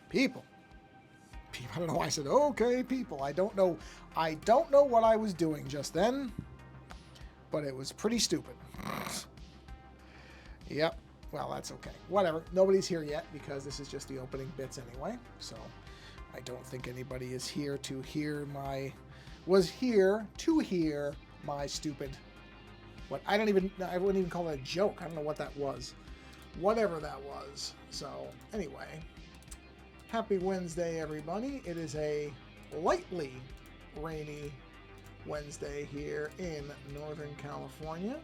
People. I don't know why I said, okay, people. I don't know. I don't know what I was doing just then, but it was pretty stupid. Yep. Well, that's okay. Whatever. Nobody's here yet because this is just the opening bits anyway. So I don't think anybody is here to hear my... was here to hear my stupid... what? I wouldn't even call it a joke. I don't know what that was. Whatever that was. So anyway, happy Wednesday, everybody. It is a lightly rainy Wednesday here in Northern California.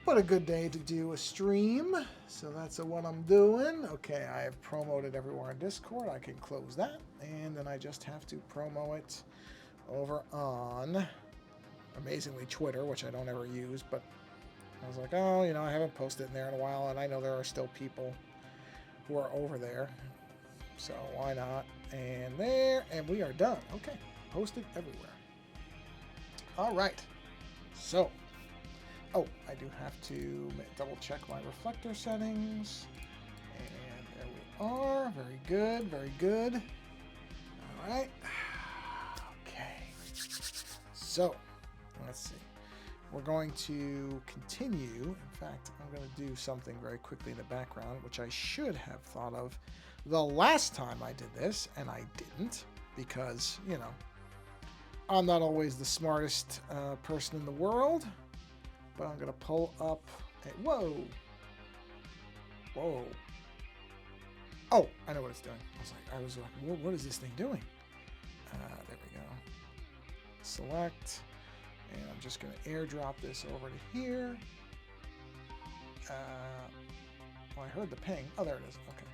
What a good day to do a stream. So that's what I'm doing. Okay, I have promoted everywhere on Discord. I can close that. And then I just have to promo it over on, amazingly, Twitter, which I don't ever use. But I was like, oh, you know, I haven't posted in there in a while. And I know there are still people who are over there. So why not? And there. And we are done. Okay, posted everywhere. All right. So... oh, I do have to double check my reflector settings. And there we are. Very good, very good. All right. Okay. So, let's see. We're going to continue. In fact, I'm going to do something very quickly in the background, which I should have thought of the last time I did this, and I didn't, because, you know, I'm not always the smartest person in the world. But I'm going to pull up a... whoa. Whoa. Oh, I know what it's doing. I was like, what is this thing doing? There we go. Select. And I'm just going to airdrop this over to here. Well, I heard the ping. Oh, there it is. Okay.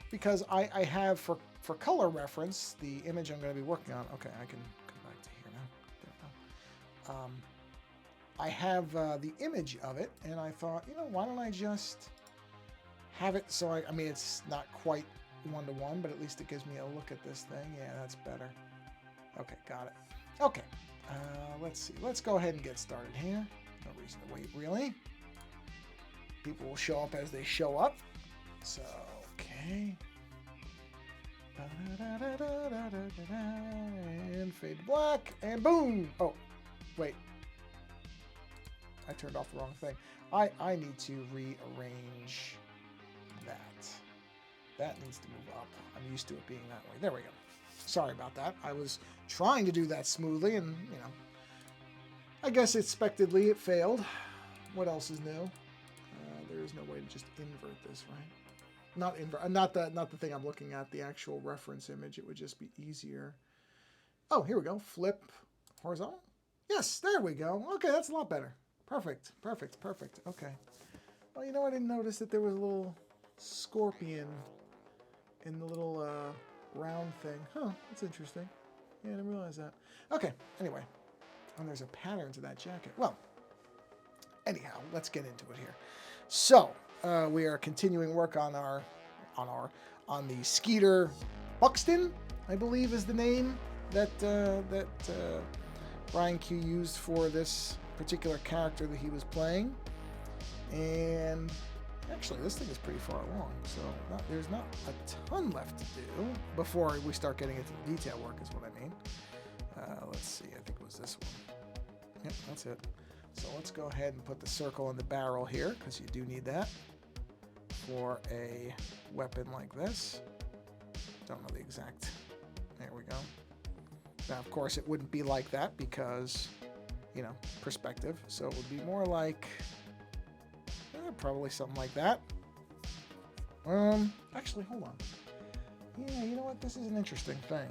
Because I have, for color reference, the image I'm going to be working on. Okay, I can come back to here now. There we go. I have the image of it, and I thought, you know, why don't I just have it so I mean, it's not quite one-to-one, but at least it gives me a look at this thing. Yeah, that's better. Okay, got it. Okay, let's see. Let's go ahead and get started here. No reason to wait, really. People will show up as they show up. So, okay. And fade to black, and boom! Oh, wait. I turned off the wrong thing. I need to rearrange that. That needs to move up. I'm used to it being that way. There we go. Sorry about that. I was trying to do that smoothly, and, you know, I guess expectedly it failed. What else is new? There is no way to just invert this, right? Not invert. Not the thing I'm looking at. The actual reference image. It would just be easier. Oh, here we go. Flip horizontal. Yes, there we go. Okay, that's a lot better. Perfect, perfect, perfect. Okay. Well, you know, I didn't notice that there was a little scorpion in the little round thing. Huh, that's interesting. Yeah, I didn't realize that. Okay, anyway. And there's a pattern to that jacket. Well, anyhow, let's get into it here. So, we are continuing work on the Skeeter Buxton, I believe is the name that Brian Q used for this particular character that he was playing. And actually, this thing is pretty far along, so there's not a ton left to do before we start getting into the detail work, is what I mean. Let's see, I think it was this one. Yep, that's it. So let's go ahead and put the circle in the barrel here, because you do need that for a weapon like this. Don't know the exact. There we go. Now, of course, it wouldn't be like that because, you know, perspective. So it would be more like, probably something like that. Actually, hold on. Yeah, you know what? This is an interesting thing.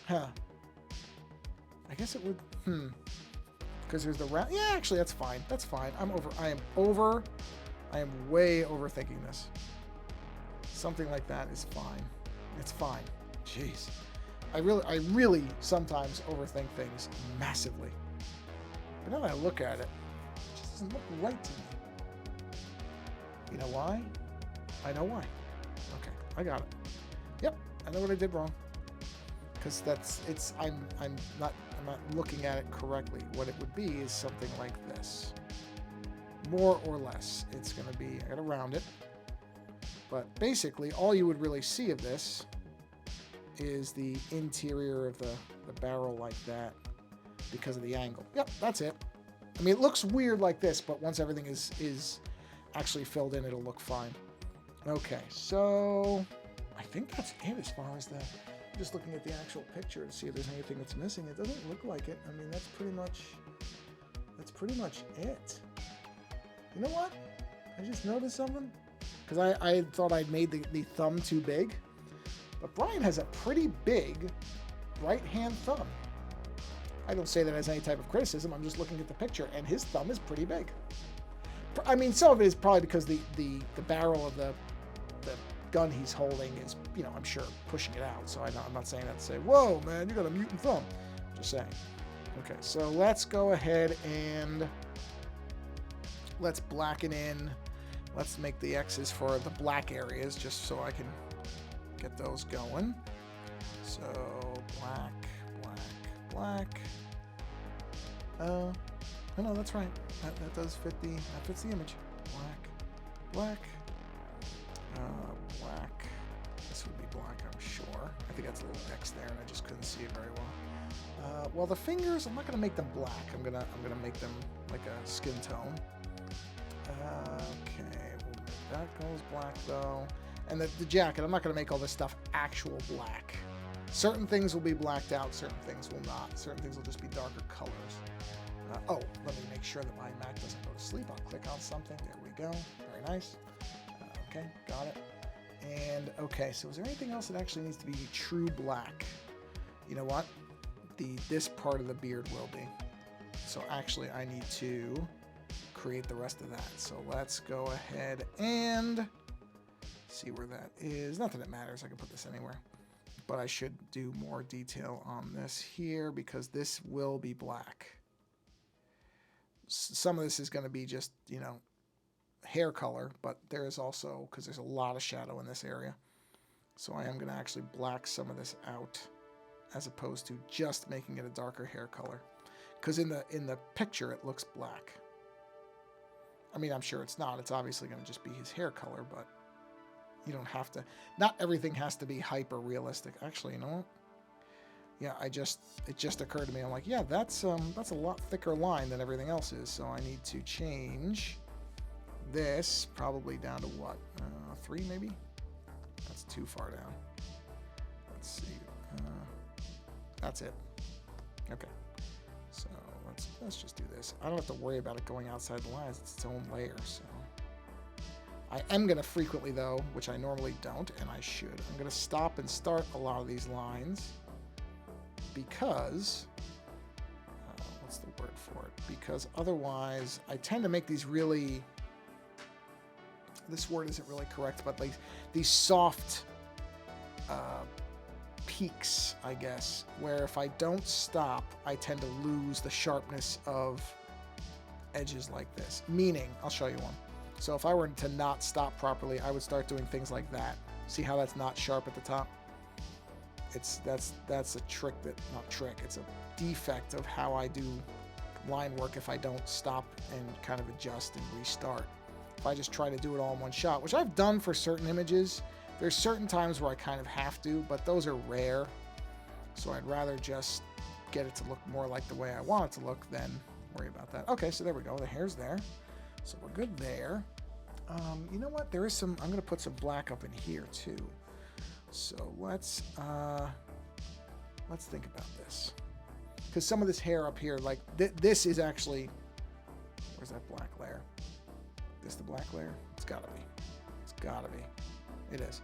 Huh. I guess it would, because there's the round. Yeah, actually, that's fine. That's fine. I am way overthinking this. Something like that is fine. It's fine. Jeez. I really sometimes overthink things massively. But now that I look at it, it just doesn't look right to me. You know why? I know why. Okay, I got it. Yep, I know what I did wrong. Because I'm not looking at it correctly. What it would be is something like this. More or less. It's gonna be, I gotta round it. But basically, all you would really see of this is the interior of the barrel like that because of the angle. Yep, that's it. I mean, it looks weird like this, but once everything is actually filled in, it'll look fine. Okay, so I think that's it as far as the... Just looking at the actual picture to see if there's anything that's missing. It doesn't look like it. I mean, that's pretty much it. You know what? I just noticed something. Because I thought I'd made the thumb too big. But Brian has a pretty big right-hand thumb. I don't say that as any type of criticism. I'm just looking at the picture, and his thumb is pretty big. I mean, some of it is probably because the barrel of the gun he's holding is, you know, I'm sure pushing it out. So I'm not saying that to say, whoa, man, you got a mutant thumb. I'm just saying. Okay, so let's go ahead and let's blacken in. Let's make the X's for the black areas just so I can get those going. So black, black, black. Oh no, that's right. That does fit that fits the image. Black, black. Black. This would be black, I'm sure. I think that's a little X there, and I just couldn't see it very well. Well, the fingers, I'm not gonna make them black. I'm gonna make them like a skin tone. Okay, that goes black though. And the jacket, I'm not gonna make all this stuff actual black. Certain things will be blacked out, certain things will not. Certain things will just be darker colors. Oh, let me make sure that my Mac doesn't go to sleep. I'll click on something. There we go. Very nice. Okay, got it. And okay, so is there anything else that actually needs to be true black? You know what? This part of the beard will be. So actually I need to create the rest of that. So let's go ahead and see where that is. Not that it matters, I can put this anywhere. But I should do more detail on this here because this will be black. Some of this is going to be just, you know, hair color, but there is also, because there's a lot of shadow in this area, so I am going to actually black some of this out as opposed to just making it a darker hair color, because in the picture it looks black. I mean, I'm sure it's not. It's obviously going to just be his hair color, but you don't have to, not everything has to be hyper realistic. Actually, you know what? Yeah, it just occurred to me. I'm like, yeah, that's a lot thicker line than everything else is, so I need to change this probably down to what, 3 maybe? That's too far down. Let's see. That's it. Okay. So let's just do this. I don't have to worry about it going outside the lines. It's its own layer. So I am going to frequently, though, which I normally don't, and I should. I'm going to stop and start a lot of these lines because what's the word for it? Because otherwise, I tend to make these really. This word isn't really correct, but like these soft peaks, I guess, where if I don't stop, I tend to lose the sharpness of edges like this. Meaning, I'll show you one. So if I were to not stop properly, I would start doing things like that. See how that's not sharp at the top? That's a trick it's a defect of how I do line work if I don't stop and kind of adjust and restart. If I just try to do it all in one shot, which I've done for certain images, there's certain times where I kind of have to, but those are rare. So I'd rather just get it to look more like the way I want it to look than worry about that. Okay, so there we go. The hair's there. So we're good there. You know what? There is some, I'm going to put some black up in here too. So let's think about this. Because some of this hair up here, like this is actually, where's that black layer? This the black layer? It's gotta be. It's gotta be. It is.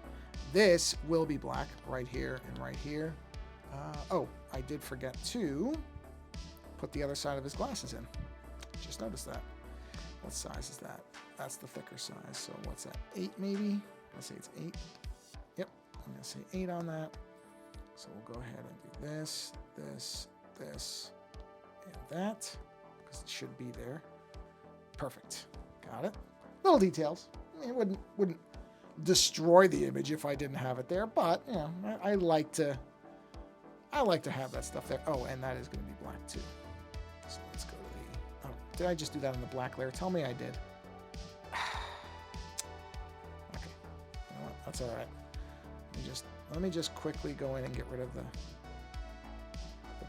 This will be black right here and right here. Oh, I did forget to put the other side of his glasses in. Just noticed that. What size is that? That's the thicker size. So what's that? 8 maybe? Let's say it's 8. Yep. I'm gonna say 8 on that. So we'll go ahead and do this, this, this, and that, because it should be there. Perfect. Got it. Little details. I mean, it wouldn't destroy the image if I didn't have it there, but you know, I like to have that stuff there. Oh, and that is going to be black too. So let's go to the. Oh, did I just do that on the black layer? Tell me I did. Okay. You know That's all right. Let me just quickly go in and get rid of the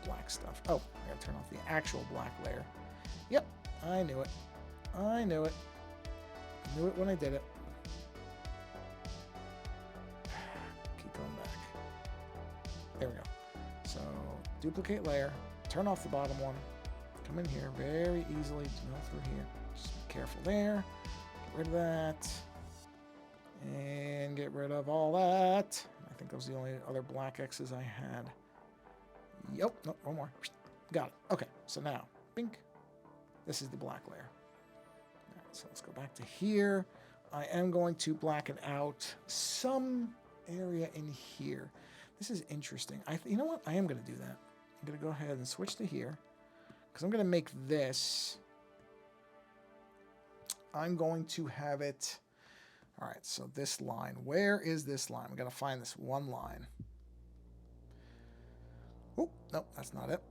black stuff. Oh, I gotta turn off the actual black layer. Yep, I knew it. I knew it. I knew it when I did it. Keep going back. There we go. So, duplicate layer. Turn off the bottom one. Come in here very easily. Go through here. Just be careful there. Get rid of that. And get rid of all that. I think those are the only other black X's I had. Yep. Nope, one more. Got it. Okay, so now, bink. This is the black layer. All right, so let's go back to here. I am going to blacken out some area in here. This is interesting. You know what? I am going to do that. I'm going to go ahead and switch to here. Because I'm going to make this. I'm going to have it. All right, so this line. Where is this line? I'm going to find this one line. Oh, nope, that's not it.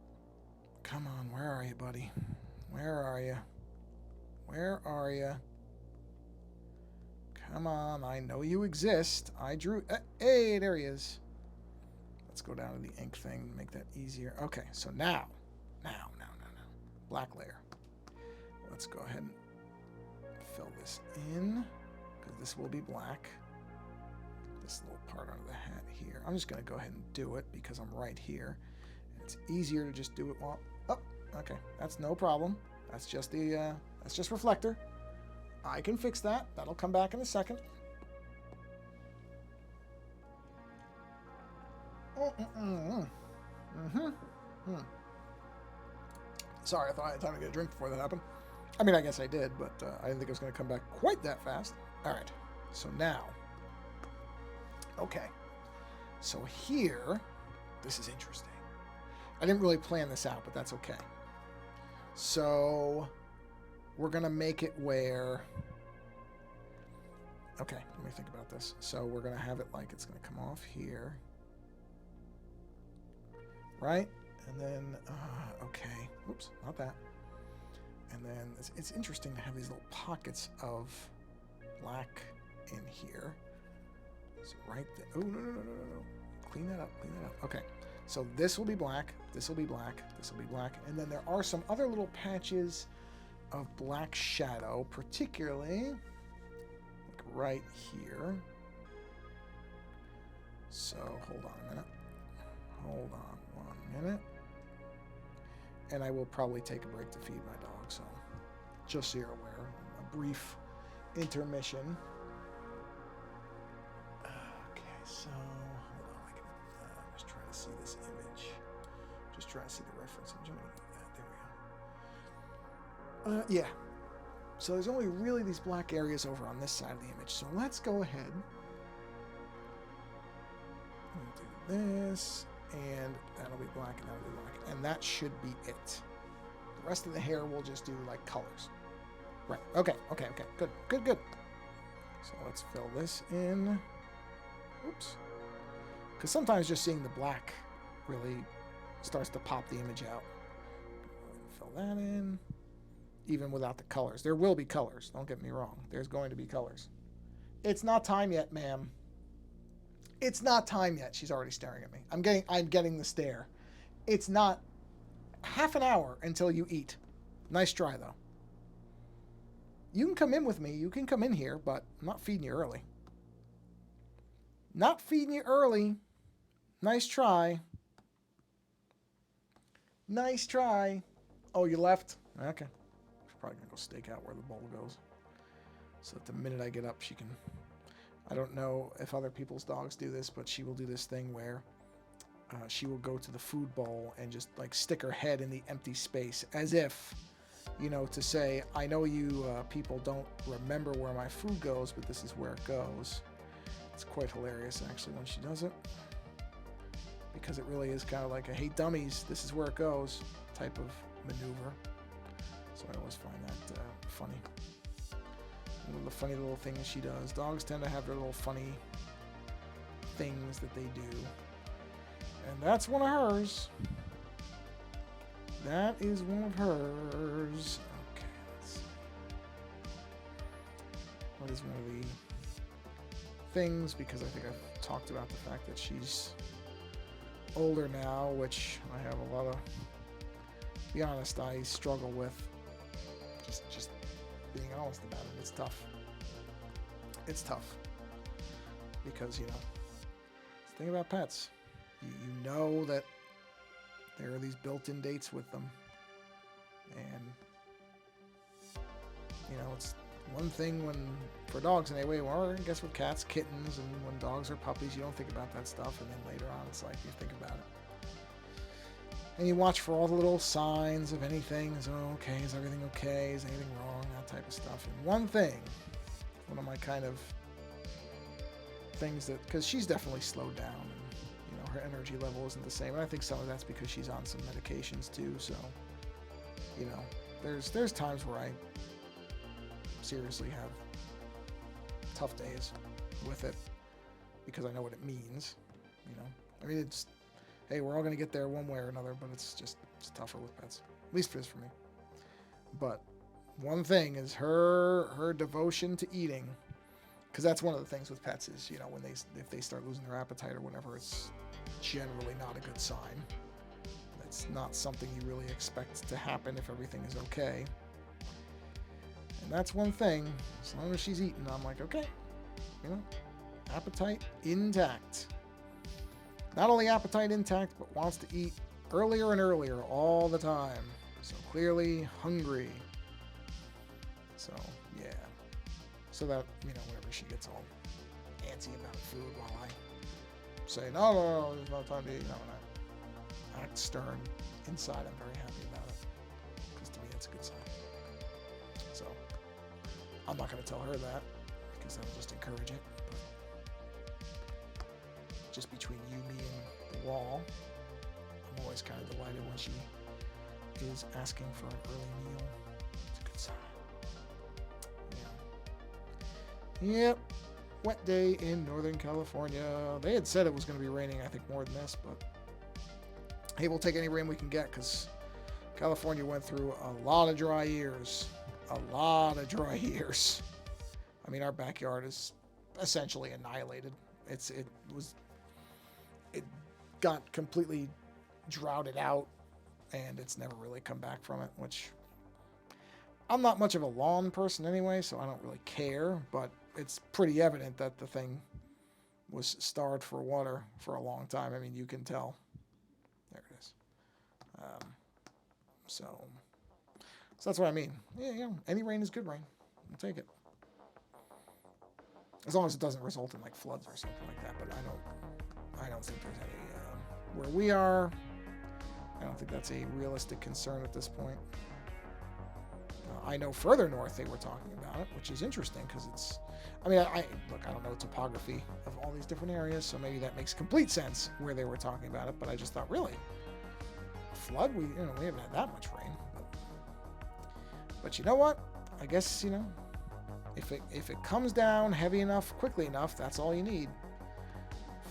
Come on, where are you, buddy? Where are you? Where are you? Come on, I know you exist. I drew... hey, there he is. Let's go down to the ink thing and make that easier. Okay, so now. Black layer. Let's go ahead and fill this in, because this will be black. This little part under the hat here. I'm just going to go ahead and do it because I'm right here. It's easier to just do it while... oh, okay. That's no problem. That's just the... that's just reflector. I can fix that. That'll come back in a second. Sorry, I thought I had time to get a drink before that happened. I mean, I guess I did, but I didn't think it was going to come back quite that fast. All right. So now... okay. So here... this is interesting. I didn't really plan this out, but that's okay. So we're going to make it where... okay, let me think about this. So we're going to have it like it's going to come off here. Right? And then, okay. Oops, not that. And then it's interesting to have these little pockets of black in here. So right there. Oh, no. Clean that up. Okay. So this will be black. This will be black. This will be black. And then there are some other little patches of black shadow, particularly like right here. So hold on a minute. Hold on 1 minute. And I will probably take a break to feed my dog, so just so you're aware. A brief intermission. Okay, so hold on. I can just try to see this image. Just try to see the reference. I'm jumping that. There we go. Yeah. So there's only really these black areas over on this side of the image. So let's go ahead and do this. And that'll be black, and that'll be black. And that should be it. The rest of the hair we'll just do like colors. Right. Okay. Good. So let's fill this in. Oops. Because sometimes just seeing the black really starts to pop the image out. Fill that in. Even without the colors. There will be colors. Don't get me wrong. There's going to be colors. It's not time yet, ma'am. It's not time yet. She's already staring at me. I'm getting the stare. It's not half an hour until you eat. Nice try, though. You can come in with me. You can come in here, but I'm not feeding you early. Not feeding you early. Nice try. Nice try. Oh, you left? Okay. She's probably going to go stake out where the bowl goes. So that the minute I get up, she can... I don't know if other people's dogs do this, but she will do this thing where she will go to the food bowl and just like stick her head in the empty space as if, you know, to say, I know you people don't remember where my food goes, but this is where it goes. It's quite hilarious, actually, when she does it. Because it really is kind of like a, hey, dummies, this is where it goes type of maneuver. So I always find that funny. One of the funny little things she does. Dogs tend to have their little funny things that they do. And that's one of hers. That is one of hers. Okay, let's see. What is one of the things because I think I've talked about the fact that she's older now, which I have a lot of, to be honest, I struggle with. Just being honest about it. It's tough. It's tough. Because, you know, the thing about pets, you know that there are these built-in dates with them. And, you know, it's one thing when, for dogs anyway, or I guess with cats, kittens, and when dogs are puppies, you don't think about that stuff. And then later on, it's like you think about it. And you watch for all the little signs of anything. So, okay, is everything okay? Is anything wrong? That type of stuff. And one thing, one of my kind of things that, because she's definitely slowed down, and, you know, her energy level isn't the same. And I think some of that's because she's on some medications too. So, you know, there's times where I seriously have tough days with it because I know what it means. You know, I mean, it's, hey, we're all going to get there one way or another, but it's tougher with pets. At least it is for me. But one thing is her devotion to eating, because that's one of the things with pets is, you know, when if they start losing their appetite or whatever, it's generally not a good sign. It's not something you really expect to happen if everything is okay. And that's one thing. As long as she's eating, I'm like, okay, you know, appetite intact. Not only appetite intact, but wants to eat earlier and earlier all the time. So clearly hungry. So, yeah. So that, you know, whenever she gets all antsy about food while I say, no, there's no time to eat. No, I act stern. Inside, I'm very happy about it. Because to me, that's a good sign. So, I'm not going to tell her that. Because that'll just encourage it. Just between you, me, and the wall, I'm always kind of delighted when she is asking for an early meal. It's a good sign. Yeah. Yep. Wet day in Northern California. They had said it was going to be raining, I think, more than this, but hey, we'll take any rain we can get because California went through a lot of dry years. A lot of dry years. I mean, our backyard is essentially annihilated. It got completely droughted out, and it's never really come back from it, which I'm not much of a lawn person anyway, so I don't really care, but it's pretty evident that the thing was starved for water for a long time. I mean, you can tell. There it is. So that's what I mean. Yeah, you know, any rain is good rain. We'll take it. As long as it doesn't result in like floods or something like that, but I don't think there's any where we are. I don't think that's a realistic concern at this point. I know further north they were talking about it, which is interesting because it's, I mean, I don't know topography of all these different areas, so maybe that makes complete sense where they were talking about it, but I just thought, really, flood? We haven't had that much rain. But you know what? I guess, you know, if it comes down heavy enough, quickly enough, that's all you need.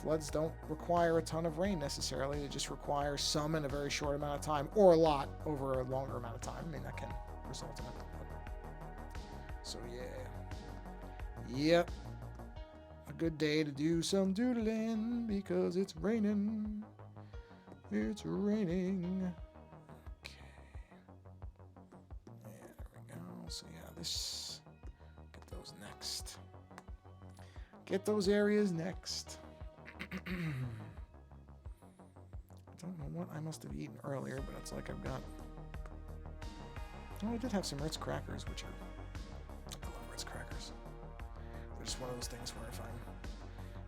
Floods don't require a ton of rain necessarily. They just require some in a very short amount of time, or a lot over a longer amount of time. I mean, that can result in it. So, yeah. Yep. A good day to do some doodling because it's raining. It's raining. Okay. Yeah, there we go. So, yeah, this. Get those next. Get those areas next. I don't know what I must have eaten earlier, but it's like I've got... Oh, I did have some Ritz crackers, which are... I love Ritz crackers. They're just one of those things where if I'm...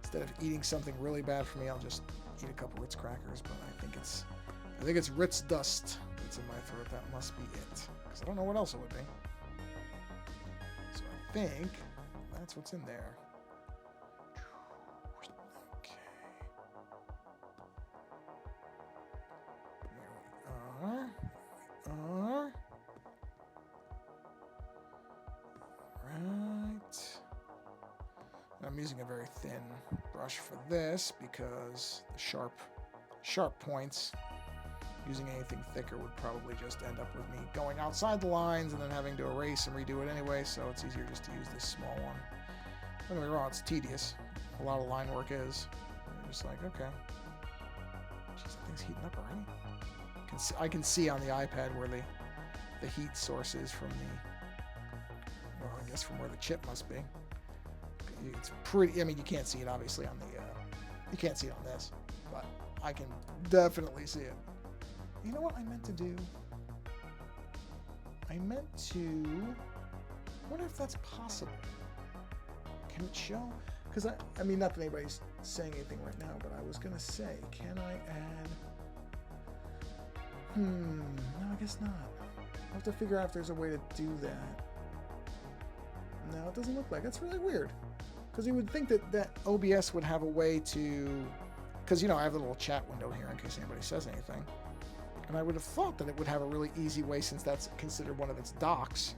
Instead of eating something really bad for me, I'll just eat a couple Ritz crackers, but I think it's Ritz dust that's in my throat. That must be it. Because I don't know what else it would be. So I think that's what's in there. Right. I'm using a very thin brush for this because the sharp points, using anything thicker would probably just end up with me going outside the lines and then having to erase and redo it anyway, so it's easier just to use this small one. Don't get me wrong, it's tedious. a lot of line work is. You're just like, okay. Jeez, that thing's heating up already. I can see on the iPad where the heat source is from well, I guess from where the chip must be. It's pretty, I mean, you can't see it obviously on the, you can't see it on this, but I can definitely see it. You know what I meant to do? I meant to, I wonder if that's possible. Can it show? Because I mean, not that anybody's saying anything right now, but I was going to say, can I add, no, I guess not. I'll have to figure out if there's a way to do that. No, it doesn't look like. That's really weird. Because you would think that OBS would have a way to, because, you know, I have a little chat window here in case anybody says anything. And I would have thought that it would have a really easy way, since that's considered one of its docks,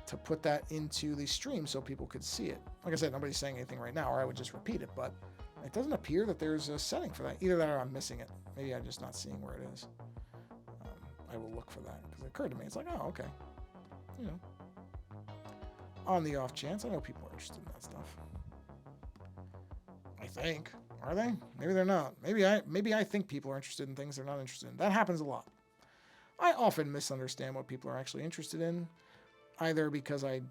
to put that into the stream so people could see it. Like I said, nobody's saying anything right now, or I would just repeat it, but it doesn't appear that there's a setting for that. Either that or I'm missing it. Maybe I'm just not seeing where it is. I will look for that, because it occurred to me. It's like, oh, okay. You know. On the off chance, I know people are interested in that stuff. I think. Are they? Maybe they're not. Maybe I think people are interested in things they're not interested in. That happens a lot. I often misunderstand what people are actually interested in, either because I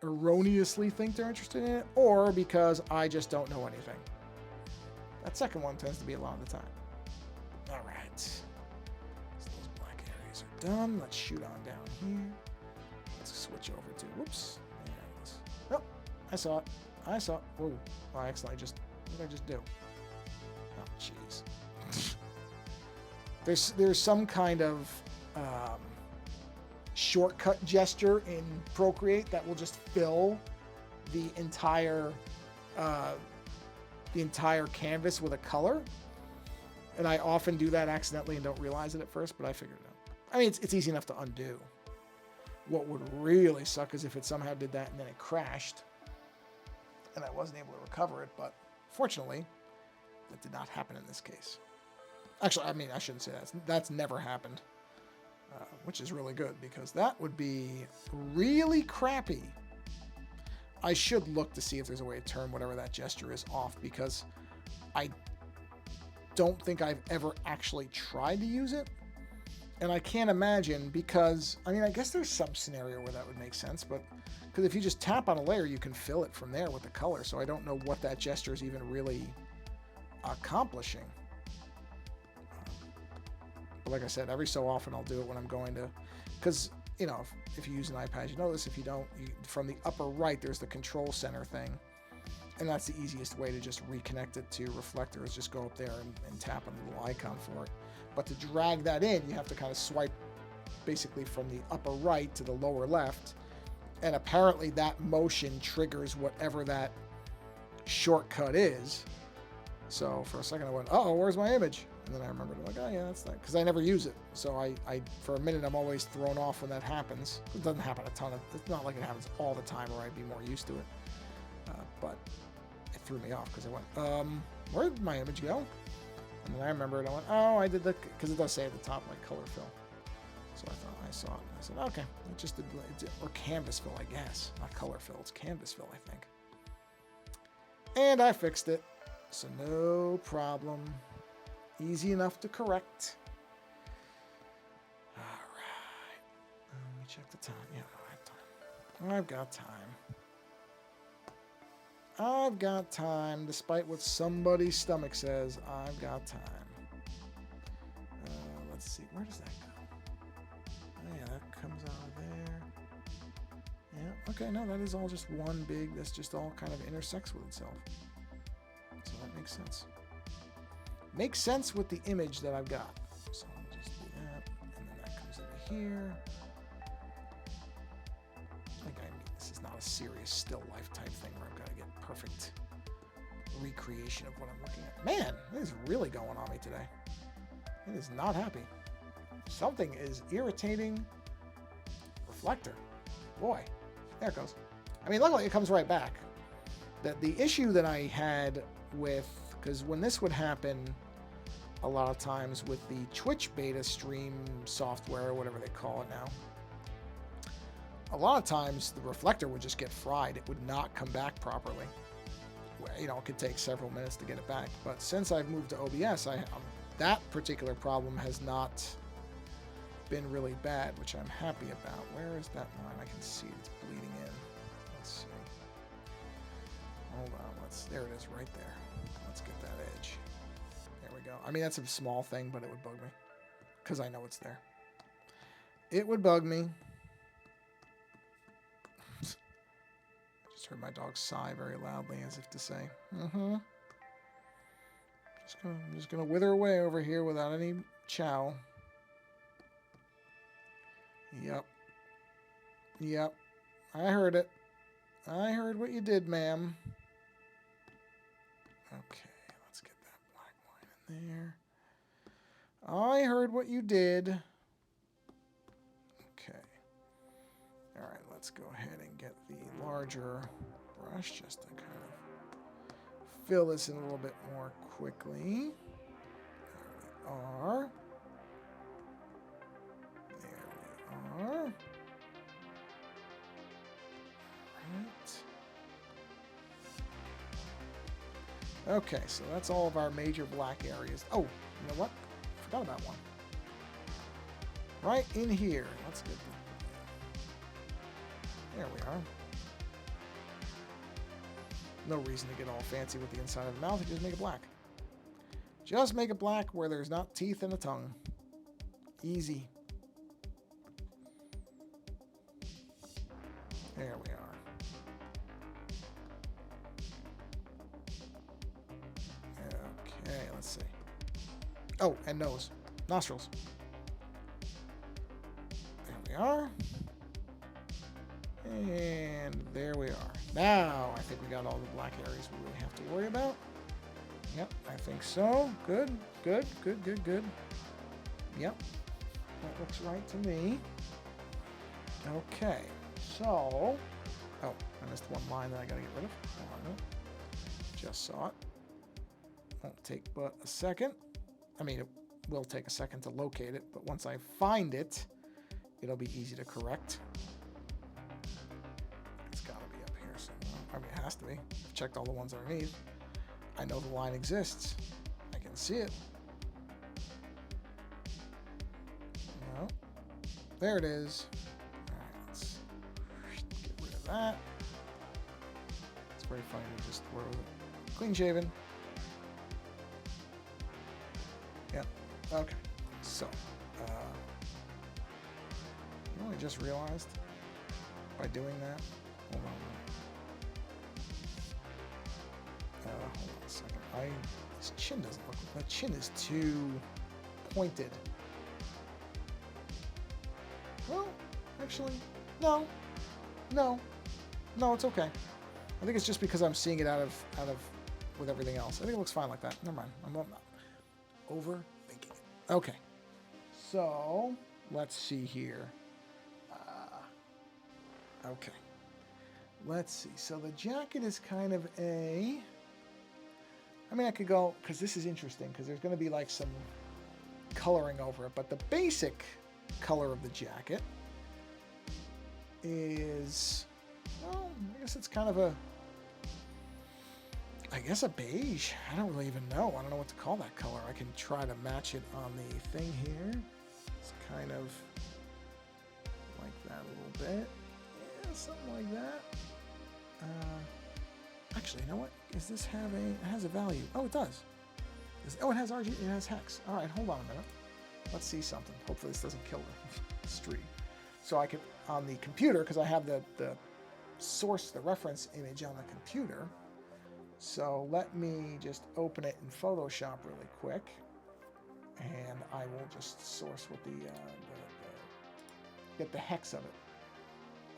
erroneously think they're interested in it, or because I just don't know anything. That second one tends to be a lot of the time. All right. So those black areas are done. Let's shoot on down here. Let's switch over to, whoops. There it is. Oh, I saw it. I saw it. Whoa. Oh, I accidentally just, what did I just do? Oh, jeez. There's some kind of shortcut gesture in Procreate that will just fill the entire canvas with a color. And I often do that accidentally and don't realize it at first, but I figured it out. I mean, it's easy enough to undo. What would really suck is if it somehow did that and then it crashed and I wasn't able to recover it, but fortunately, that did not happen in this case. Actually, I mean, I shouldn't say that. That's never happened, which is really good, because that would be really crappy. I should look to see if there's a way to turn whatever that gesture is off, because I don't think I've ever actually tried to use it. And I can't imagine, because, I mean, I guess there's some scenario where that would make sense, but because if you just tap on a layer, you can fill it from there with the color. So I don't know what that gesture is even really accomplishing. But like I said, every so often I'll do it when I'm going to, because, you know, if you use an iPad, you know this. If you don't, from the upper right, there's the control center thing. And that's the easiest way to just reconnect it to Reflector, is just go up there and tap on the little icon for it. But to drag that in, you have to kind of swipe basically from the upper right to the lower left. And apparently that motion triggers whatever that shortcut is. So for a second I went, uh-oh, where's my image? And then I remembered, like, oh yeah, that's that. Because I never use it. So I for a minute, I'm always thrown off when that happens. It doesn't happen a ton. It's not like it happens all the time, or I'd be more used to it. But it threw me off because I went, where did my image go? And then I remembered, I went, oh, I did the, because it does say at the top, like, color fill. So I thought, I saw it, and I said, okay, it just did, or canvas fill, I guess. Not color fill, it's canvas fill, I think. And I fixed it, so no problem. Easy enough to correct. All right. Let me check the time. Yeah, I have time. I've got time. I've got time, despite what somebody's stomach says. I've got time. Let's see. Where does that go? Oh, yeah, that comes out of there. Yeah, okay, no, that is all just one big, that's just all kind of intersects with itself. So that makes sense. Makes sense with the image that I've got. So I'll just do that, and then that comes into here. I think this is not a serious still life type thing where I've got to get perfect recreation of what I'm looking at. Man, it is really going on me today. It is not happy. Something is irritating Reflector. Boy, there it goes. I mean, luckily it comes right back. The issue that I had with, because when this would happen a lot of times with the Twitch beta stream software, or whatever they call it now, a lot of times the Reflector would just get fried. It would not come back properly. you know, it could take several minutes to get it back. But since I've moved to OBS, that particular problem has not been really bad, which I'm happy about. Where is that line? I can see it. It's bleeding in. Let's see. Hold on. There it is right there. Let's get that edge. There we go. I mean, that's a small thing, but it would bug me because I know it's there. It would bug me. I just heard my dog sigh very loudly as if to say, I'm just gonna wither away over here without any chow. Yep. I heard it. I heard what you did, ma'am. Okay, let's get that black line in there. I heard what you did. Okay. All right, let's go ahead and get the larger brush just to kind of fill this in a little bit more quickly. There we are. Okay, so that's all of our major black areas. Oh, you know what? Forgot about one. Right in here. Let's get there we are. No reason to get all fancy with the inside of the mouth. Just make it black. Just make it black where there's not teeth and a tongue. Easy. There we are. Okay, let's see. Oh, and nose. Nostrils. There we are. And there we are. Now, I think we got all the black areas we really have to worry about. Yep, I think so. Good. Yep, that looks right to me. Okay, so... Oh, I missed one line that I gotta get rid of. Oh, just saw it. Won't take but a second. I mean, it will take a second to locate it, but once I find it, it'll be easy to correct. It's gotta be up here somewhere. I mean, it has to be. I've checked all the ones underneath. I know the line exists. I can see it. No. There it is. All right, let's get rid of that. It's very funny to just throw it clean shaven. Yep. Okay. So, you know what I just realized by doing that? Hold on. Hold on a second. His chin doesn't look. My chin is too pointed. Well, actually, no, it's okay. I think it's just because I'm seeing it out of with everything else. I think it looks fine like that. Never mind. I'm not overthinking it. Okay. So let's see here. Okay. Let's see. So the jacket is kind of a... I mean, I could go... Because this is interesting. Because there's going to be like some coloring over it. But the basic color of the jacket is... Well, I guess it's kind of a... I guess a beige. I don't really even know. I don't know what to call that color. I can try to match it on the thing here. It's kind of like that a little bit. Yeah, something like that. Actually, you know what? Does this have a... It has a value. Oh, it does. Oh, it has RG. It has hex. All right, hold on a minute. Let's see something. Hopefully this doesn't kill the stream. So I can... On the computer, because I have the source, the reference image on the computer. So let me just open it in Photoshop really quick, and I will just source with get the hex of it.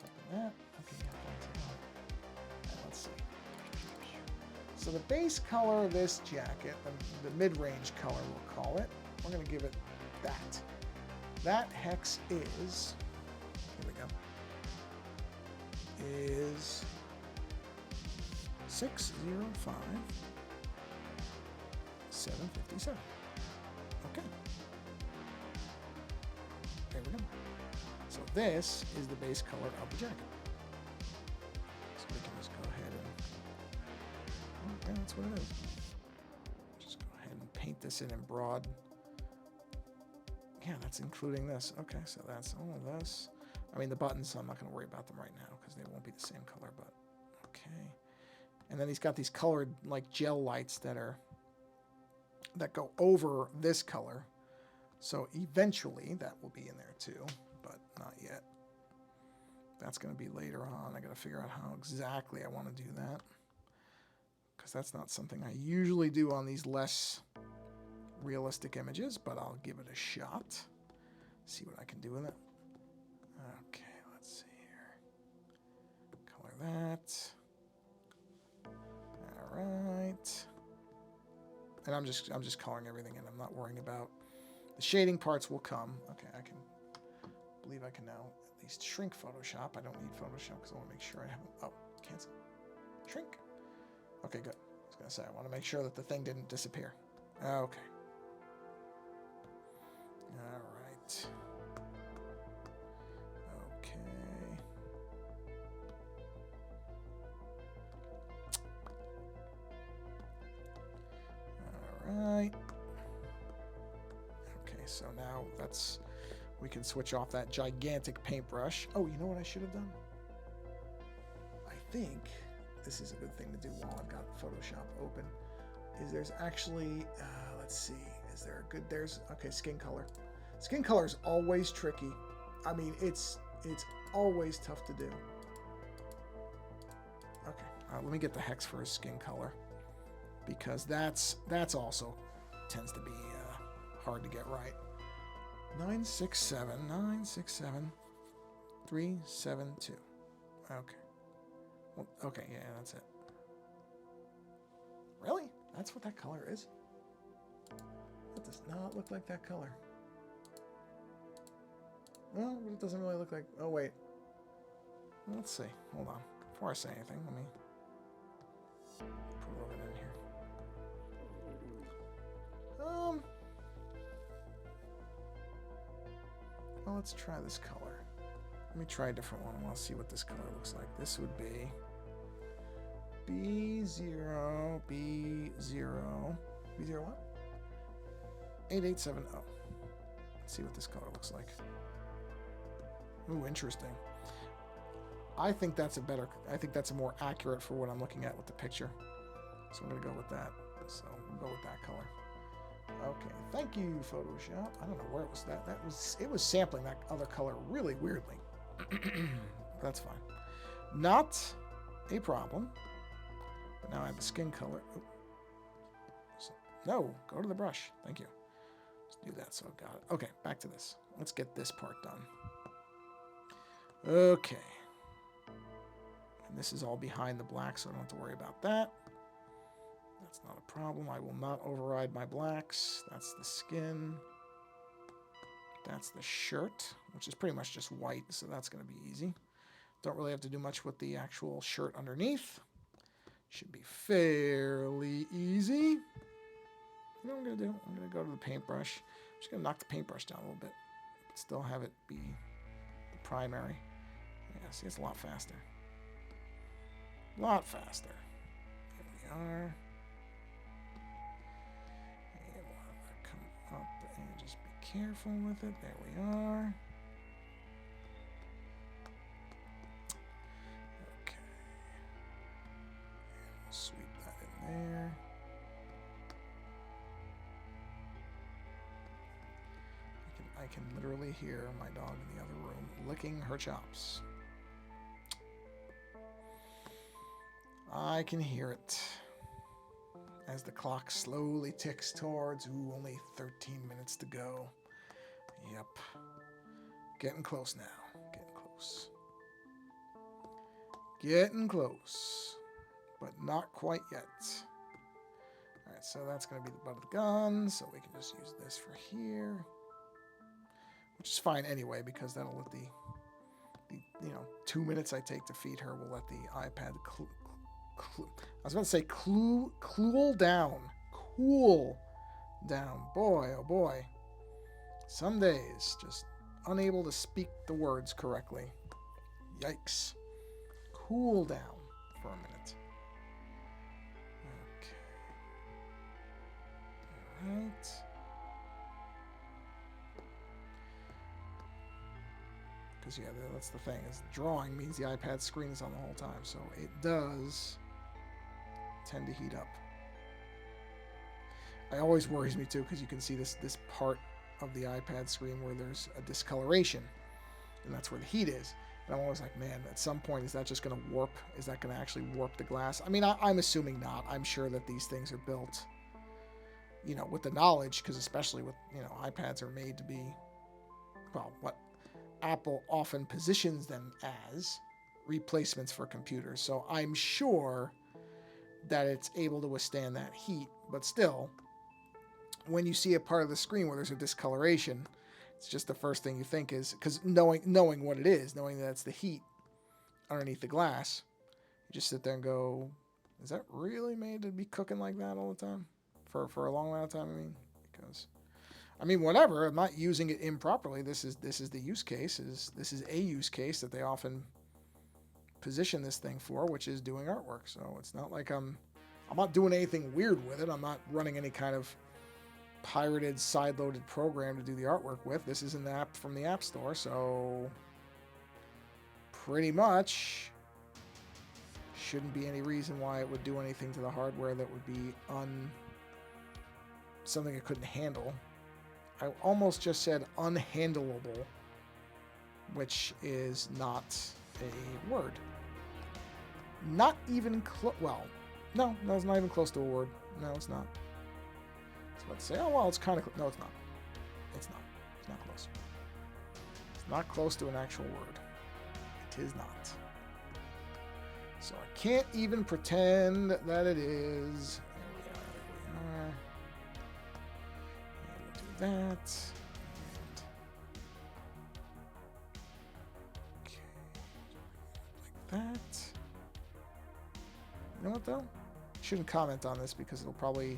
Open that. Okay, and let's see. So the base color of this jacket, the mid-range color we'll call it, we're going to give it that. That hex is, here we go, is 605 757. Okay. There we go. So this is the base color of the jacket. So we can just go ahead and Yeah, that's what it is. Just go ahead and paint this in broad. Yeah, that's including this. Okay, so that's all of this. I mean, the buttons, I'm not going to worry about them right now because they won't be the same color, but okay. And then he's got these colored, like, gel lights that go over this color. So eventually that will be in there too, but not yet. That's going to be later on. I got to figure out how exactly I want to do that, because that's not something I usually do on these less realistic images, but I'll give it a shot. See what I can do with it. Okay, let's see here. Color that. All right. And I'm just coloring everything in. I'm not worrying about the shading parts will come. Okay, I believe I can now at least shrink Photoshop. I don't need Photoshop because I want to make sure I haven't. Oh, cancel. Shrink. Okay, good. I was going to say, I want to make sure that the thing didn't disappear. Okay. All right. Okay. All right. Okay, so now we can switch off that gigantic paintbrush. Oh, you know what I should have done? I think this is a good thing to do while I've got Photoshop open. There's actually, let's see, okay, skin color. Skin color is always tricky. I mean, it's always tough to do. Okay, let me get the hex for his skin color, because that's also tends to be hard to get right. 967, 967, 372. Okay. Well, okay, yeah, that's it. Really? That's what that color is? That does not look like that color. Well, it doesn't really look like... Oh, wait. Let's see. Hold on. Before I say anything, let me put a little bit in here. Well, let's try this color. Let me try a different one. I want to see what this color looks like. This would be B0, B0 what? 8870. Let's see what this color looks like. Ooh, interesting. I think that's a more accurate for what I'm looking at with the picture. So I'm going to go with that. So we'll go with that color. Okay, thank you, Photoshop. I don't know where it was. It was sampling that other color really weirdly. That's fine. Not a problem. But now I have the skin color. So, no, go to the brush. Thank you. Let's do that so I got it. Okay, back to this. Let's get this part done. Okay. And this is all behind the black, so I don't have to worry about that. That's not a problem. I will not override my blacks. That's the skin. That's the shirt, which is pretty much just white, so that's going to be easy. Don't really have to do much with the actual shirt underneath. Should be fairly easy. You know what I'm going to do? I'm going to go to the paintbrush. I'm just going to knock the paintbrush down a little bit, but still have it be the primary. Yeah, see, it's a lot faster. A lot faster. There we are. And we'll have that come up and just be careful with it. There we are. Okay. And we'll sweep that in there. I can literally hear my dog in the other room licking her chops. I can hear it as the clock slowly ticks towards, only 13 minutes to go. Yep. Getting close now. Getting close. Getting close. But not quite yet. Alright, so that's going to be the butt of the gun, so we can just use this for here. Which is fine anyway, because that'll let the 2 minutes I take to feed her will let the iPad I was going to say cool down. Cool down. Boy, oh boy. Some days, just unable to speak the words correctly. Yikes. Cool down for a minute. Because, yeah, that's the thing, is drawing means the iPad screen is on the whole time, so it does tend to heat up. It always worries me, too, because you can see this part of the iPad screen where there's a discoloration, and that's where the heat is. And I'm always like, man, at some point, is that just going to warp? Is that going to actually warp the glass? I mean, I'm assuming not. I'm sure that these things are built, you know, with the knowledge, because especially with, you know, iPads are made to be, well, what Apple often positions them as replacements for computers. So I'm sure that it's able to withstand that heat. But still, when you see a part of the screen where there's a discoloration, it's just the first thing you think is, because knowing what it is, knowing that it's the heat underneath the glass, you just sit there and go, is that really made to be cooking like that all the time? For a long amount of time, I mean, because, I mean, whatever, I'm not using it improperly. This is the use case. This is a use case that they often position this thing for, which is doing artwork. So it's not like I'm not doing anything weird with it. I'm not running any kind of pirated side-loaded program to do the artwork with. This is an app from the App Store, so pretty much shouldn't be any reason why it would do anything to the hardware that would be something it couldn't handle. I almost just said unhandleable, which is not a word. Not even close. Well, no, it's not even close to a word. No, it's not. So let's say, oh, well, it's kind of... No, it's not. It's not. It's not close. It's not close to an actual word. It is not. So I can't even pretend that it is. There we are. And we'll do that. And okay. Like that. You know what, though? Shouldn't comment on this because it'll probably,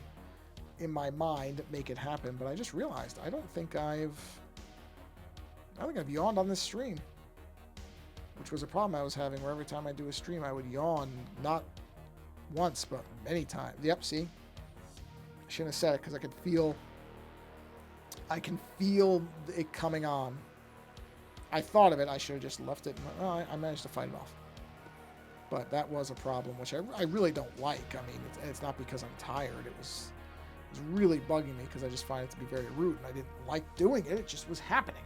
in my mind, make it happen. But I just realized I don't think I've yawned on this stream, which was a problem I was having where every time I do a stream I would yawn, not once but many times. Yep, see, I shouldn't have said it because I can feel it coming on. I thought of it. I should have just left it. Oh, I managed to fight it off. But that was a problem, which I really don't like. I mean, it's not because I'm tired. It was really bugging me because I just find it to be very rude, and I didn't like doing it. It just was happening.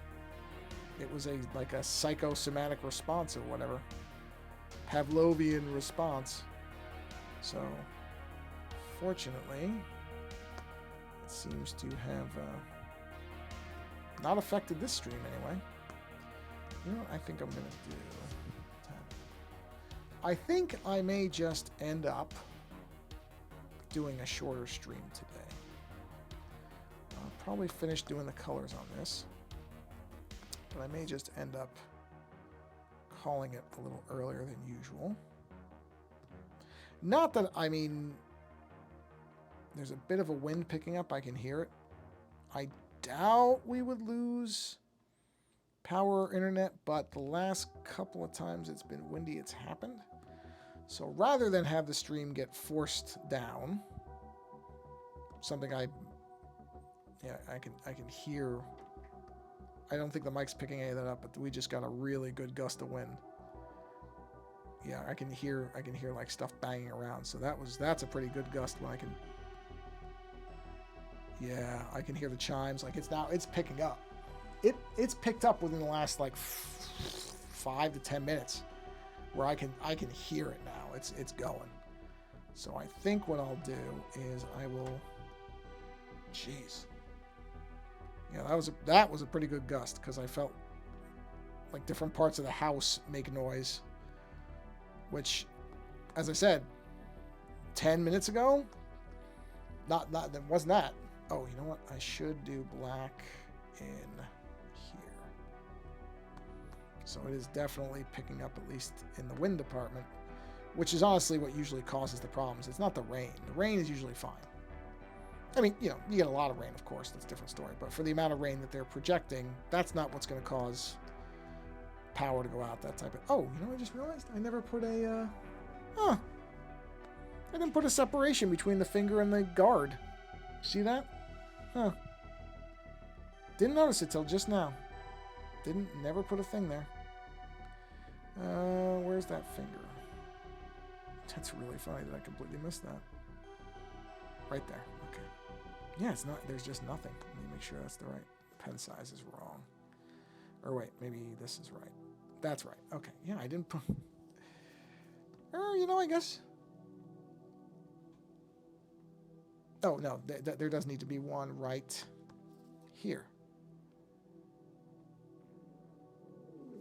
It was like a psychosomatic response or whatever. Pavlovian response. So, fortunately, it seems to have not affected this stream anyway. You know what I think I'm going to do? I think I may just end up doing a shorter stream today. I'll probably finish doing the colors on this, but I may just end up calling it a little earlier than usual. Not that, I mean, there's a bit of a wind picking up. I can hear it. I doubt we would lose power or internet, but the last couple of times it's been windy, it's happened. So rather than have the stream get forced down, something I can hear. I don't think the mic's picking any of that up, but we just got a really good gust of wind. Yeah, I can hear like stuff banging around. So that's a pretty good gust when I can. Yeah, I can hear the chimes. Like it's picking up. It's picked up within the last like 5 to 10 minutes, where I can hear it now. It's going. So I think what I'll do is I will. Jeez. Yeah, that was a pretty good gust because I felt like different parts of the house make noise, which, as I said, 10 minutes ago, that wasn't that. Oh, you know what? I should do black in here. So it is definitely picking up, at least in the wind department, which is honestly what usually causes the problems. It's not the rain. The rain is usually fine. I mean, you know, you get a lot of rain, of course, that's a different story. But for the amount of rain that they're projecting, that's not what's going to cause power to go out, that type of... Oh, you know what I just realized? I never put a... I didn't put a separation between the finger and the guard. See that? Huh. Didn't notice it till just now. Never put a thing there. Where's that finger? That's really funny that I completely missed that. Right there. Okay. Yeah, it's not. There's just nothing. Let me make sure that's the right. Pen size is wrong. Or wait, maybe this is right. That's right. Okay. Yeah, I didn't put. You know, I guess. Oh no, there does need to be one right here.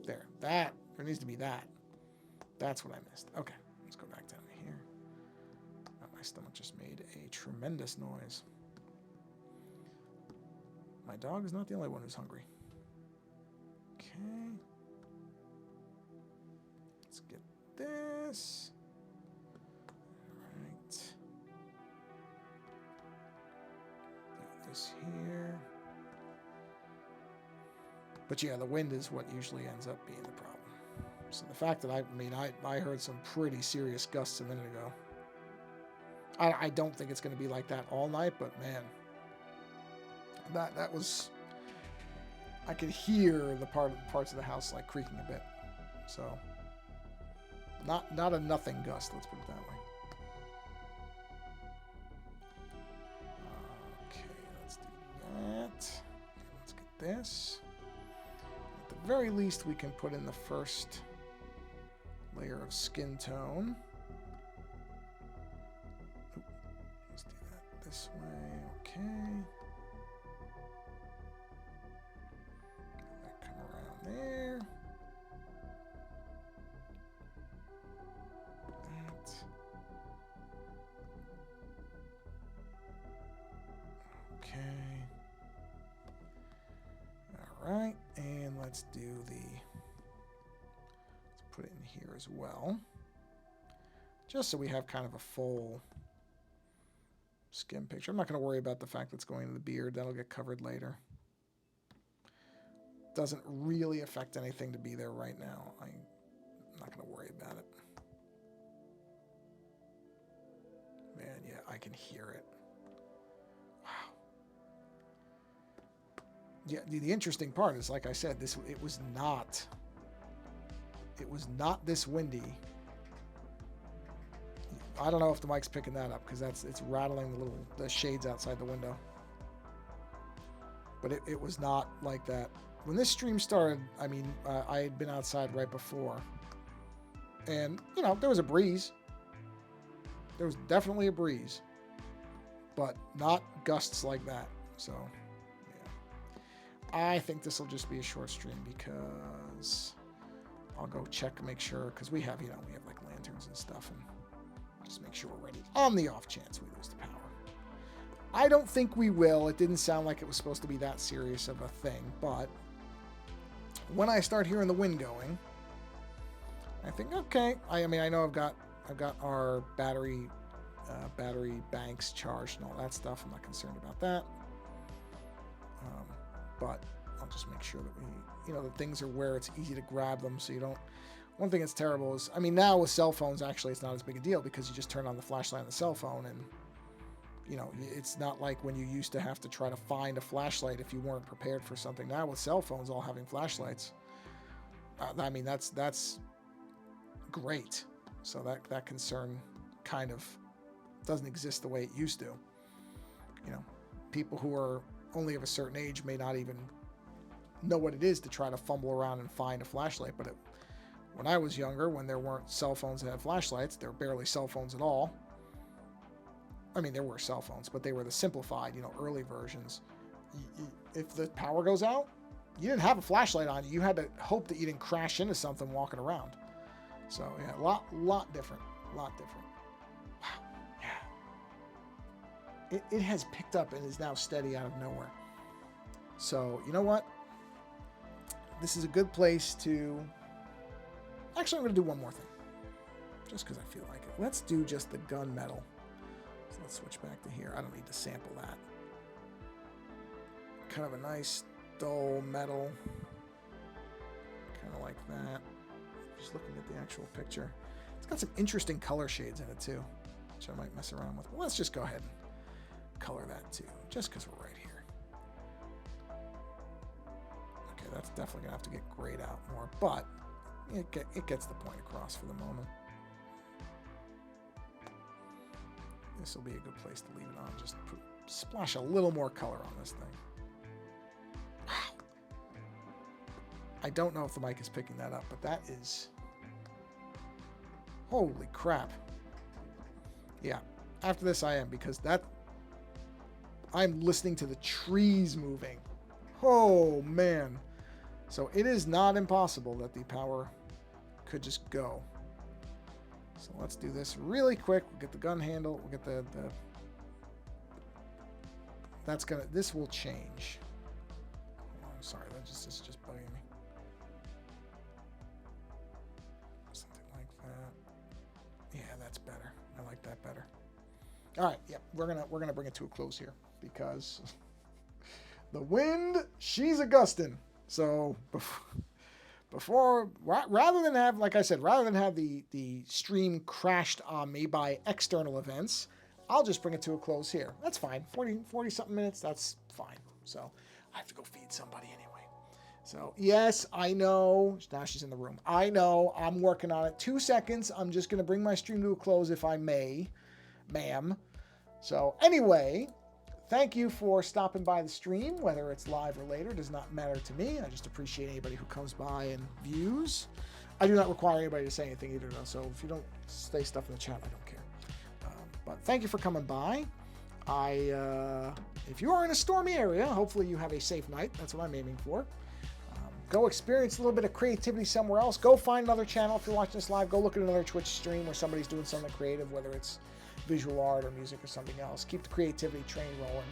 There. There needs to be that. That's what I missed. Okay. Let's go back down to here. Oh, my stomach just made a tremendous noise. My dog is not the only one who's hungry. Okay. Let's get this. All right. Do this here. But yeah, the wind is what usually ends up being the problem. So the fact that I heard some pretty serious gusts a minute ago. I don't think it's going to be like that all night, but man, that was. I could hear the parts of the house like creaking a bit. So not a nothing gust. Let's put it that way. Okay, let's do that. Let's get this. At the very least, we can put in the first layer of skin tone. Oop, let's do that this way. Okay. That come around there. That. Okay. All right, and let's do the. Put it in here as well, just so we have kind of a full skin picture. I'm not going to worry about the fact that's going to the beard. That'll get covered later. Doesn't really affect anything to be there right now. I'm not going to worry about it. Man, yeah, I can hear it. Wow. Yeah, the interesting part is, like I said, it was not this windy. I don't know if the mic's picking that up because it's rattling the shades outside the window. But it was not like that. When this stream started, I mean, I had been outside right before. And, you know, there was a breeze. There was definitely a breeze. But not gusts like that. So, yeah. I think this will just be a short stream because I'll go check and make sure, because we have like lanterns and stuff, and just make sure we're ready on the off chance we lose the power. I don't think we will. It didn't sound like it was supposed to be that serious of a thing, but when I start hearing the wind going, I think, okay. I mean, I know I've got our battery banks charged and all that stuff. I'm not concerned about that. But I'll just make sure that the things are where it's easy to grab them, so you don't. One thing that's terrible is, I mean, now with cell phones, actually, it's not as big a deal because you just turn on the flashlight on the cell phone, and it's not like when you used to have to try to find a flashlight if you weren't prepared for something. Now with cell phones all having flashlights, I mean, that's great. So that concern kind of doesn't exist the way it used to. People who are only of a certain age may not even know what it is to try to fumble around and find a flashlight. But when I was younger, when there weren't cell phones that had flashlights, there were barely cell phones at all. I mean, there were cell phones, but they were the simplified, early versions. If the power goes out, you didn't have a flashlight on you. You had to hope that you didn't crash into something walking around. So yeah, a lot different. Wow, yeah. It has picked up and is now steady out of nowhere. So you know what? This is a good place to. Actually, I'm going to do one more thing, just because I feel like it. Let's do just the gunmetal. So let's switch back to here. I don't need to sample that. Kind of a nice dull metal, kind of like that. Just looking at the actual picture, it's got some interesting color shades in it too, which I might mess around with. But let's just go ahead and color that too, just because we're right here. Okay, that's definitely going to have to get grayed out more, but it gets the point across for the moment. This will be a good place to leave it on. Just splash a little more color on this thing. Wow. I don't know if the mic is picking that up, but that is... Holy crap. Yeah. After this I am, because I'm listening to the trees moving. Oh, man. So it is not impossible that the power could just go. So let's do this really quick. We'll get the gun handle. We'll get the this will change. Oh, I'm sorry, this is just bugging me. Something like that. Yeah, that's better. I like that better. All right, yeah, we're gonna bring it to a close here because the wind, she's a gustin'. So rather than have, like I said, rather than have the stream crashed on me by external events, I'll just bring it to a close here. That's fine. 40 something minutes, that's fine. So I have to go feed somebody anyway. So yes, I know. Now she's in the room. I know. I'm working on it. 2 seconds. I'm just going to bring my stream to a close if I may, ma'am. So anyway, thank you for stopping by the stream, whether it's live or later. Does not matter to me. I just appreciate anybody who comes by and views. I do not require anybody to say anything either, though. So if you don't say stuff in the chat, I don't care. But thank you for coming by. If you are in a stormy area, hopefully you have a safe night. That's what I'm aiming for. Go experience a little bit of creativity somewhere else. Go find another channel. If you're watching this live, go look at another Twitch stream where somebody's doing something creative, whether it's visual art or music or something else. Keep the creativity train rolling.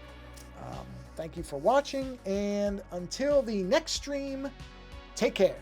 Thank you for watching, and until the next stream, take care.